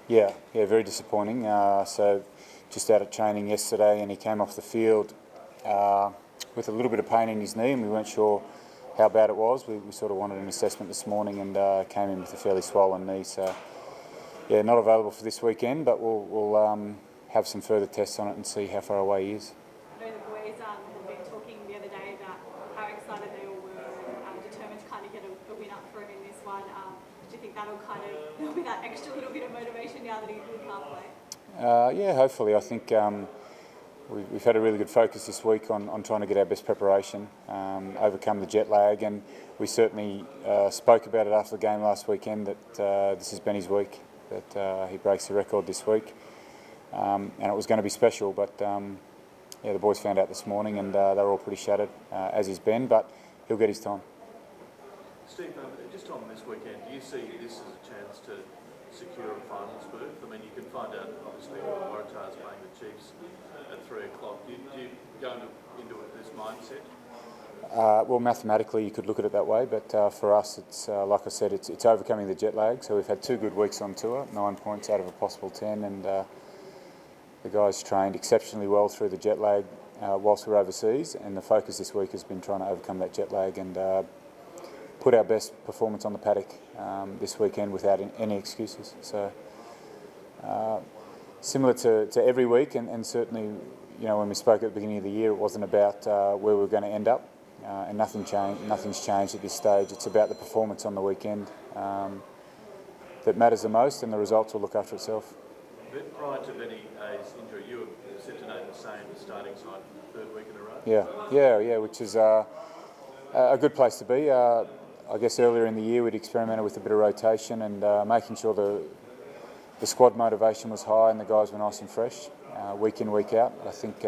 Yeah, very disappointing. So just out of training yesterday, and he came off the field with a little bit of pain in his knee, and we weren't sure how bad it was. We sort of wanted an assessment this morning, and came in with a fairly swollen knee. So yeah, not available for this weekend, but we'll have some further tests on it and see how far away he is. I know the boys have been talking the other day about how excited they all were and determined to kind of get a win up for him in this one. Do you think there'll be that extra little bit of motivation now that he can't play? Yeah, hopefully. I think we've had a really good focus this week on trying to get our best preparation, overcome the jet lag, and we certainly spoke about it after the game last weekend that this has been his week, that he breaks the record this week, and it was going to be special, but yeah, the boys found out this morning, and they're all pretty shattered, as is Ben, but he'll get his time. Steve, just on this weekend, do you see this as a chance to secure a finals berth? I mean, you can find out, obviously, Waratah's playing the Chiefs at 3 o'clock. Do you go into it this mindset? Well, mathematically you could look at it that way, but for us, it's like I said, it's overcoming the jet lag. So we've had 2 good weeks on tour, 9 points out of a possible 10, and the guys trained exceptionally well through the jet lag whilst we were overseas, and the focus this week has been trying to overcome that jet lag and put our best performance on the paddock this weekend without any excuses. So similar to every week, and certainly, you know, when we spoke at the beginning of the year, it wasn't about where we were going to end up, and nothing's changed at this stage. It's about the performance on the weekend that matters the most, and the results will look after itself. Prior to Benny A's injury, you were set to name the same starting side for the 3rd week in a row. Yeah, which is a good place to be. I guess earlier in the year we'd experimented with a bit of rotation and making sure the squad motivation was high and the guys were nice and fresh, week in, week out. I think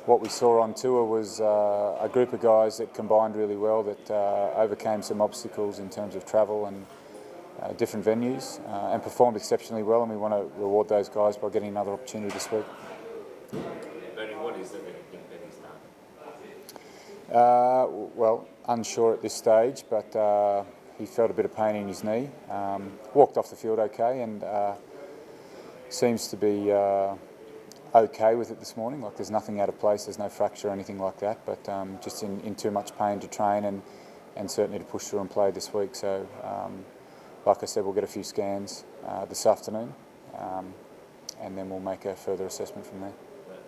what we saw on tour was a group of guys that combined really well, that overcame some obstacles in terms of travel and different venues, and performed exceptionally well, and we want to reward those guys by getting another opportunity this week. Bernie, what is it that you think Benny's done? Well, unsure at this stage, but he felt a bit of pain in his knee. Walked off the field okay, and seems to be okay with it this morning. Like, there's nothing out of place, there's no fracture or anything like that, but just in too much pain to train and certainly to push through and play this week. So, like I said, we'll get a few scans this afternoon, and then we'll make a further assessment from there.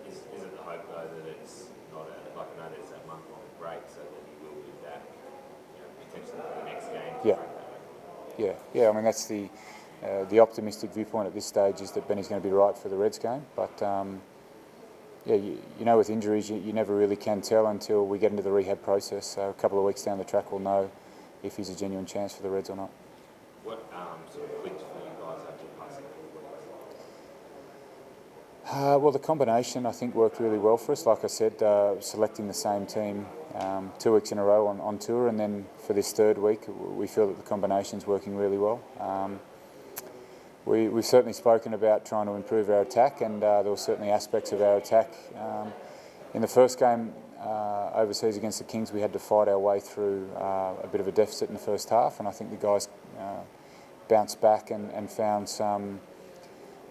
Is it the hope, though, that it's not like I know there's that month-long break, so that he will be back, potentially for the next game? Yeah. I mean, that's the optimistic viewpoint at this stage, is that Benny's going to be right for the Reds game. But yeah, you know, with injuries, you never really can tell until we get into the rehab process. So a couple of weeks down the track, we'll know if he's a genuine chance for the Reds or not. What sort of clicked for you guys after passing 4 weeks? Well, the combination, I think, worked really well for us. Like I said, selecting the same team 2 weeks in a row on tour, and then for this 3rd week, we feel that the combination's working really well. We've certainly spoken about trying to improve our attack, and there were certainly aspects of our attack. In the first game overseas against the Kings, we had to fight our way through a bit of a deficit in the first half, and I think the guys bounced back and found some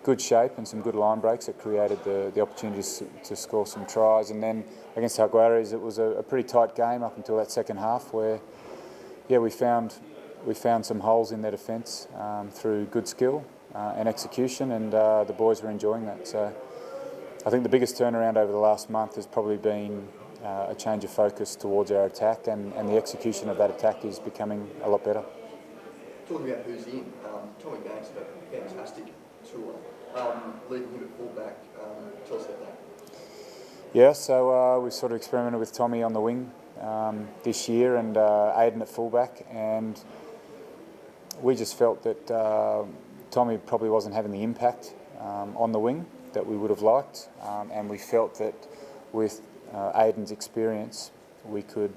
good shape and some good line breaks that created the opportunities to score some tries. And then against Jaguares, it was a pretty tight game up until that second half, where we found some holes in their defence through good skill and execution, and the boys were enjoying that. So I think the biggest turnaround over the last month has probably been a change of focus towards our attack, and the execution of that attack is becoming a lot better. Talking about who's in, Tommy Banks had a fantastic tour, leading him at fullback. Tell us about that. Yeah, so we sort of experimented with Tommy on the wing this year, and Aiden at fullback, and we just felt that Tommy probably wasn't having the impact on the wing that we would have liked, and we felt that with Aiden's experience, we could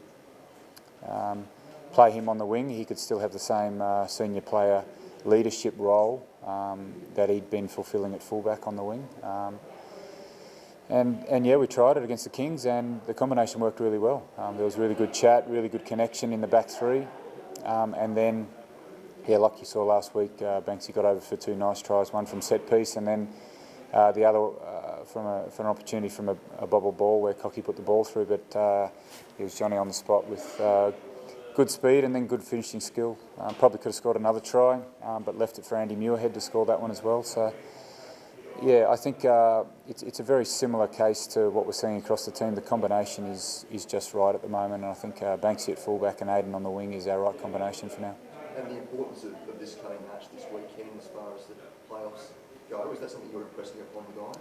play him on the wing. He could still have the same senior player leadership role that he'd been fulfilling at fullback on the wing. And yeah, we tried it against the Kings, and the combination worked really well. There was really good chat, really good connection in the back three, and then yeah, like you saw last week, Banksy got over for 2 nice tries, one from set piece and then the other from an opportunity from a bobble ball where Cocky put the ball through, but it was Johnny on the spot with good speed and then good finishing skill. Probably could have scored another try, but left it for Andy Muirhead to score that one as well. So, yeah, I think it's a very similar case to what we're seeing across the team. The combination is just right at the moment, and I think Banksy at fullback and Aiden on the wing is our right combination for now. And the importance of this coming match this weekend as far as the playoffs go, is that something you're impressing upon the guys?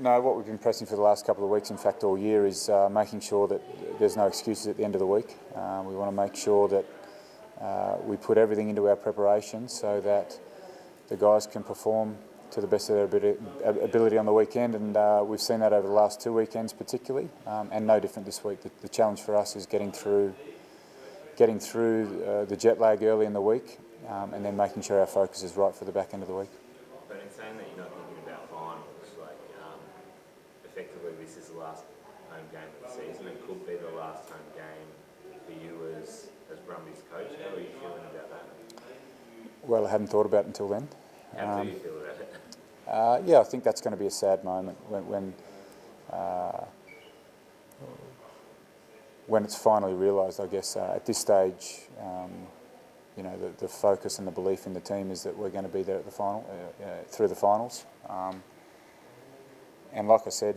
No, what we've been pressing for the last couple of weeks, in fact all year, is making sure that there's no excuses at the end of the week. We want to make sure that we put everything into our preparation so that the guys can perform to the best of their ability on the weekend, and we've seen that over the last 2 weekends particularly, and no different this week. The challenge for us is getting through the jet lag early in the week, and then making sure our focus is right for the back end of the week. But in saying that you're not thinking about finals, like effectively this is the last home game of the season. It could be the last home game for you as Brumbies coach. How are you feeling about that? Well, I hadn't thought about it until then. How do you feel about it? Yeah, I think that's going to be a sad moment when it's finally realised. I guess at this stage, you know, the focus and the belief in the team is that we're going to be there at the final, through the finals. And like I said,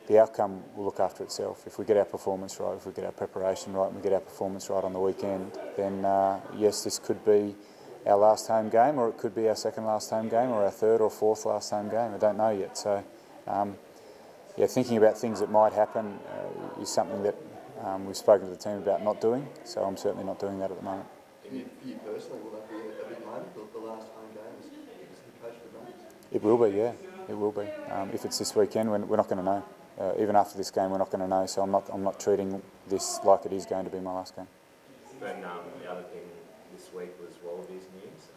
the outcome will look after itself. If we get our performance right, if we get our preparation right, and we get our performance right on the weekend, then yes, this could be our last home game, or it could be our second last home game, or our third or fourth last home game. I don't know yet. So, yeah, thinking about things that might happen is something that we've spoken to the team about not doing. So I'm certainly not doing that at the moment. For you personally, will that be a big moment, the last home game as the coach of the Brumbies? It will be, yeah. It will be. If it's this weekend, we're not going to know. Even after this game, we're not going to know. So I'm not treating this like it is going to be my last game. But the other thing this week was Wallabies news.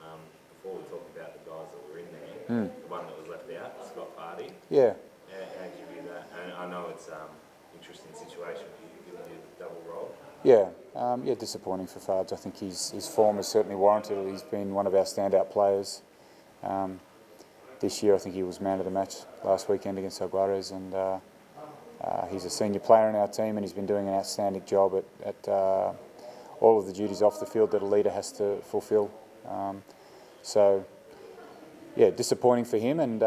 Before we talk about the guys that were in there, the one that was left out, Scott Party. Yeah. How did you view that? And I know it's an interesting situation for you given your double role. Yeah, yeah, disappointing for Fards. I think his form is certainly warranted. He's been one of our standout players. This year, I think he was man of the match last weekend against Aguares, and he's a senior player in our team, and he's been doing an outstanding job at all of the duties off the field that a leader has to fulfil. So, yeah, disappointing for him, and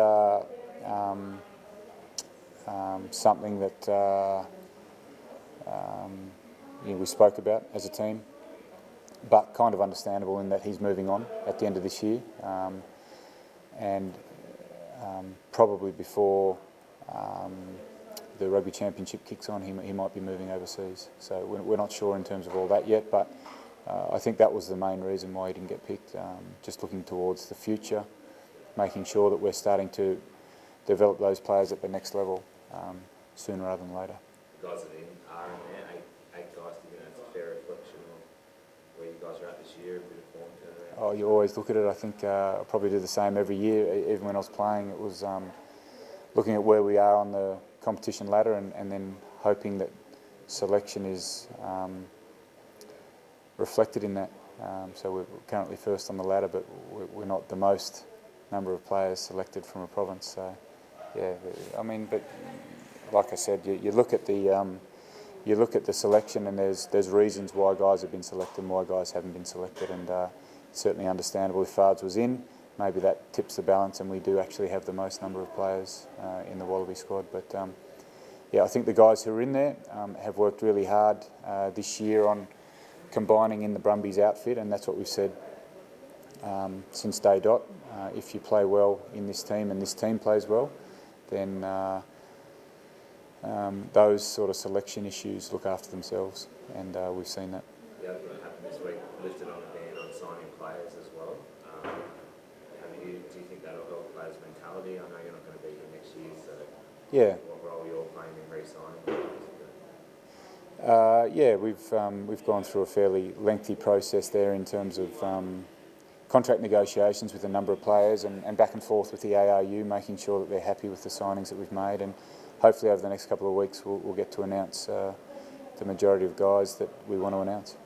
something that you know, we spoke about as a team, but kind of understandable in that he's moving on at the end of this year, and probably before the Rugby Championship kicks on, he might be moving overseas. So we're not sure in terms of all that yet, but I think that was the main reason why he didn't get picked, just looking towards the future, making sure that we're starting to develop those players at the next level sooner rather than later. The guys that are in there, eight guys, do you think that's a fair reflection of where you guys are at this year, a bit of form turnaround? Oh, you always look at it. I think I probably do the same every year. Even when I was playing, it was looking at where we are on the competition ladder and then hoping that selection is reflected in that. So we're currently first on the ladder, but we're not the most number of players selected from a province. So, yeah, I mean, but like I said, you look at the selection, and there's reasons why guys have been selected and why guys haven't been selected, and certainly understandable. If Fards was in, maybe that tips the balance, and we do actually have the most number of players in the Wallaby squad. But yeah, I think the guys who are in there have worked really hard this year on combining in the Brumbies outfit, and that's what we've said since day dot. If you play well in this team and this team plays well, then those sort of selection issues look after themselves, and we've seen that. The other thing that happened this week, lifted on a ban on signing players as well. Do you think that'll help players' mentality? I know you're not going to be here next year, so yeah. What role you're playing in re-signing? Yeah, we've gone through a fairly lengthy process there in terms of contract negotiations with a number of players and back and forth with the ARU, making sure that they're happy with the signings that we've made, and hopefully over the next couple of weeks we'll get to announce the majority of guys that we want to announce.